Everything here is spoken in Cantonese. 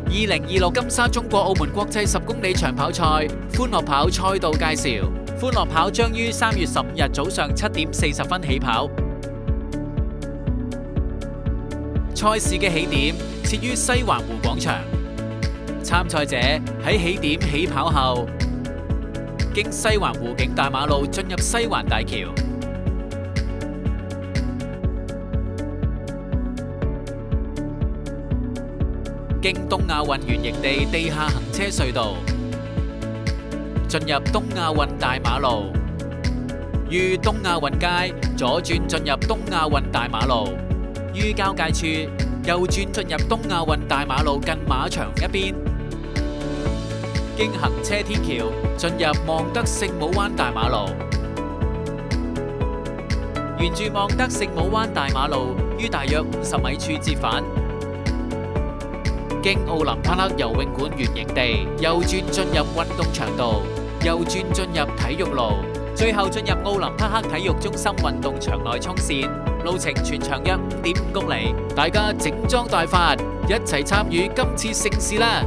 2026金沙中國澳門國際10公里長跑賽歡樂跑賽道介紹。歡樂跑將於3月15日早上7點40分起跑。賽事嘅起點設於西環湖廣場。參賽者喺起點起跑後，經西環湖景大馬路進入西環大橋。經東亞運園營地地下行車隧道，進入東亞運大馬路，於東亞運街左轉進入東亞運大馬路，於交界處右轉進入東亞運大馬路近馬場一邊，經行車天橋進入望德聖母灣大馬路，沿住望德聖母灣大馬路於大約50米處折返。經奧林匹克游泳館圓形地右轉進入運動場道，右轉進入體育路，最後進入奧林匹克體育中心運動場內衝線，路程全長約5.5公里。大家整裝待發，一齊參與今次盛事啦！